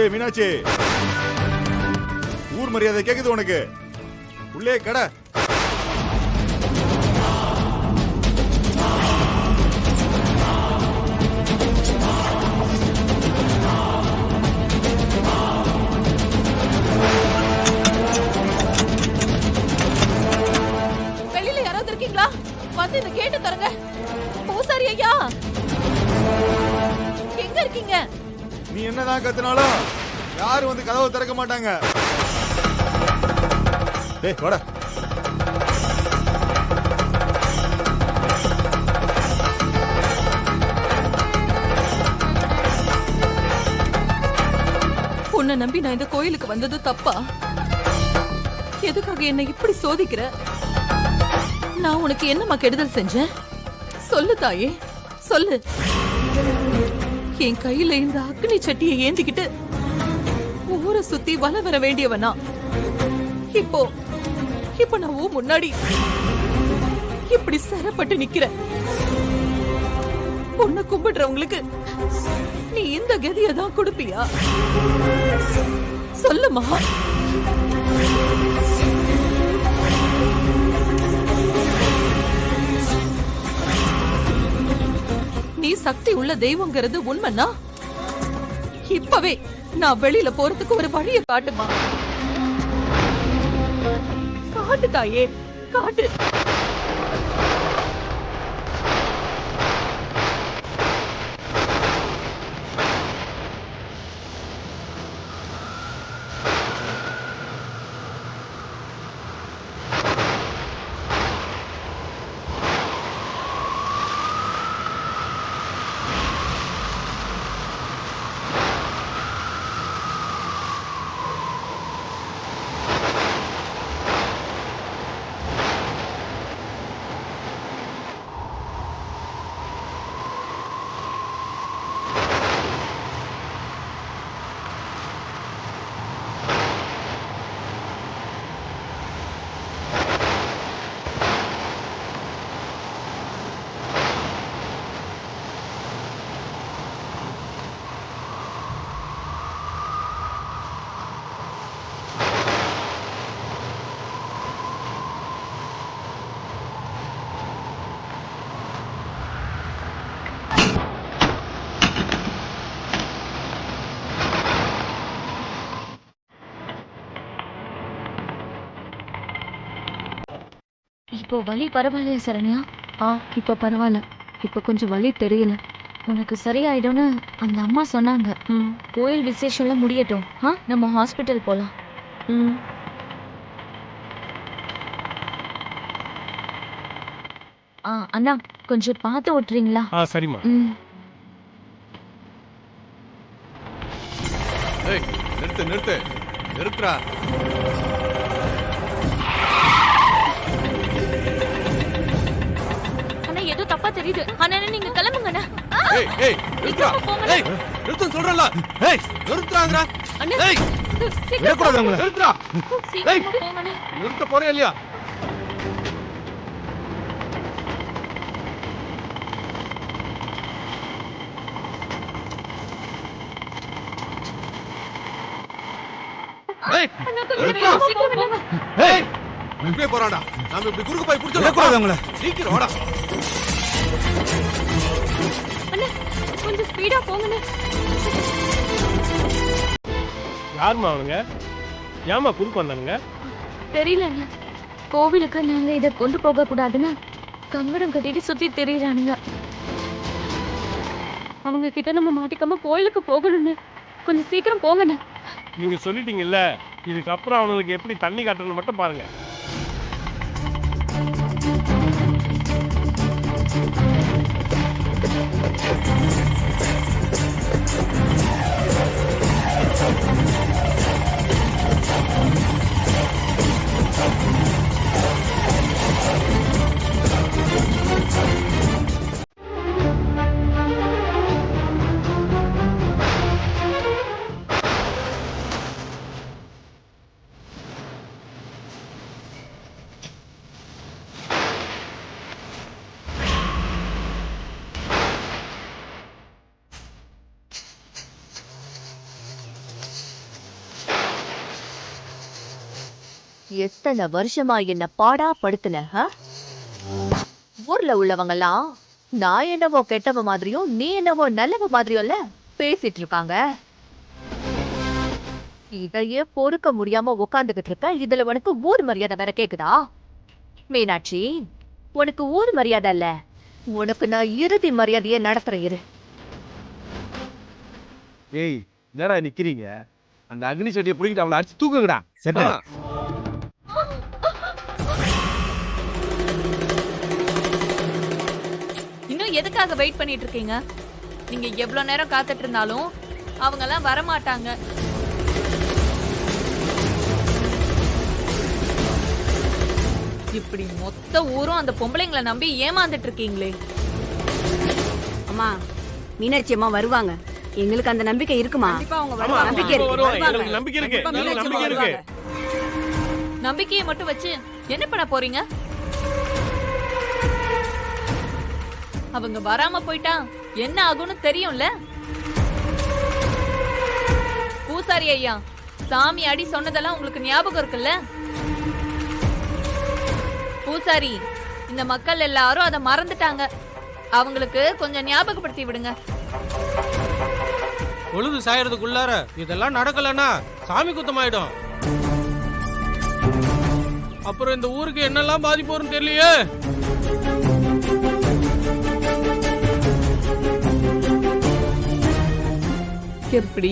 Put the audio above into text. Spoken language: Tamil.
ஏய் மீனாட்சி, ஊர் மரியாதை கேக்குது உனக்கு? உள்ளே கடை. வெளியில யாராவது இருக்கீங்களா? வந்து இந்த கேட்டு தரங்க. பூசாரி ஐயா, எங்க இருக்கீங்க? நீ என்னதான் கத்துனாலும் யாரும் வந்து கதவை திறக்க மாட்டாங்க. ஏய் வாடா. உன்னை நம்பி நான் இந்த கோயிலுக்கு வந்தது தப்பா? எதுக்காக என்ன இப்படி சோதிக்கிற? நான் உனக்கு என்னமா கெடுதல் செஞ்சேன்? சொல்லு தாயே, சொல்லு. என் கையில இந்த அக்னி சட்டியை ஏந்திக்கிட்டு ஊரை சுத்தி வல வர வேண்டியவனா? இப்போ நான் முன்னாடி இப்படி சரப்பட்டு நிக்கிறேன். உன்னை கும்பிடுறவங்களுக்கு நீ இந்த கதியை தான் கொடுப்பியா? சொல்லுமா. நீ சக்தி உள்ள தெய்வங்கிறது உண்மைன்னா இப்பவே நான் வெளியில போறதுக்கு ஒரு வழியை காட்டுமா. காட்டு தாயே, காட்டு. இப்போ வலி பரவாயில்லையா சரண்யா? இப்போ பரவாயில்ல. இப்போ கொஞ்சம் வலி தெரியல. உனக்கு சரியாயிடும்னு அந்த அம்மா சொன்னாங்க. கோயில் விசேஷம்லாம் முடியட்டும், நம்ம ஹாஸ்பிட்டல் போகலாம். அண்ணா கொஞ்சம் பார்த்து ஓட்டுறீங்களா? சரிம்மா. நிறுத்து நிறுத்து நிறுத்துறா. ஏதோ தப்பா தெரியுது. அண்ணா நீங்க கிளம்புங்க. ஏய் ஏய் நிறுத்துடா. ஏய் நிறுத்து சொல்றல. ஏய் நிறுத்துறாங்கடா. ஏய் விடக்கூடாது அவங்கள. நிறுத்துடா. ஏய் நிறுத்த போறே இல்லையா? ஏய் ஏய் இப்படி போறாடா. நாம இப்படி குறுக்கு போய் புடிச்சு விடக்கூடாது அவங்கள. சீக்கிரம் வாடா. அண்ணா கொஞ்சம் ஸ்பீடா போங்கண்ணே. யாருமா அவனுங்க? ஏமா குறுக்கு வந்தானுங்க? தெரியலண்ணா. கோவிலுக்கு நாங்க இதை கொண்டு போக கூடாதுன்னு கங்கடம் கட்டிட்டு சுத்தி தெரியுறானுங்க. அவங்க கிட்ட நம்ம மாட்டிக்காம கோயிலுக்கு போகணும்னு. கொஞ்சம் சீக்கிரம் போங்கண்ணே. நீங்க சொல்லிட்டீங்கல்ல, இதுக்கப்புறம் அவனுக்கு எப்படி தண்ணி காட்டணும்னு மட்டும் பாருங்க. எத்தனை வருஷமா என்ன பாடா படுத்துன ஊர்ல உள்ளவங்கலாம் நான் என்னவோ கெட்டவ மாதிரியும் நீ என்னவோ நல்லவ மாதிரியும்ல பேசிட்டு இருக்காங்க. இதையே பொறுக்க முடியாம உட்காந்துக்கிட்டு இருக்க. இதுல உனக்கு ஊர் மரியாதை வேற கேக்குதா? மீனாட்சி, உனக்கு ஊர் மரியாதை இல்ல, உனக்கு நான் இறுதி மரியாதையே நடத்துறேன். இரு. ஏய், என்னடா நிக்கிறீங்க? அந்த அக்னி செடியை பிடிக்கிட்டு அவளை அடிச்சு தூக்குங்கடா. சரிடா. இன்னும் எதுக்காக வெயிட் பண்ணிட்டு இருக்கீங்க? நீங்க எவ்வளவு நேரம் காத்துட்டு இருந்தாலும் அவங்க எல்லாம் வர மாட்டாங்க. இப்படி மொத்த ஊரும் அந்த பொம்பளைங்களை நம்பி ஏமாந்துட்டு இருக்கீங்களே. அம்மா, மீனாட்சி அம்மா வருவாங்க. எங்களுக்கு அந்த நம்பிக்கை இருக்குமா? நம்பிக்கை இருக்கு. நம்பிக்கை இருக்கு. நம்பிக்கையை மட்டும் வச்சு என்ன பண்ண போறீங்க? அவங்க வராம போயிட்டா என்ன ஆகும்னு தெரியும்ல. பூசாரி ஐயா, சாமி அடி சொன்னதெல்லாம் உங்களுக்கு ஞாபகம் இருக்குல்ல? பூசாரி, இந்த மக்கள் எல்லாரும் அதை மறந்துட்டாங்க. அவங்களுக்கு கொஞ்சம் ஞாபகப்படுத்தி விடுங்க. பொழுது சாயறதுக்குள்ளார இதெல்லாம் நடக்கலன்னா சாமி குத்தமாயிடும். அப்புறம் இந்த ஊருக்கு என்னெல்லாம் பாதிப்பு வரும்னு தெரியலையே. எப்படி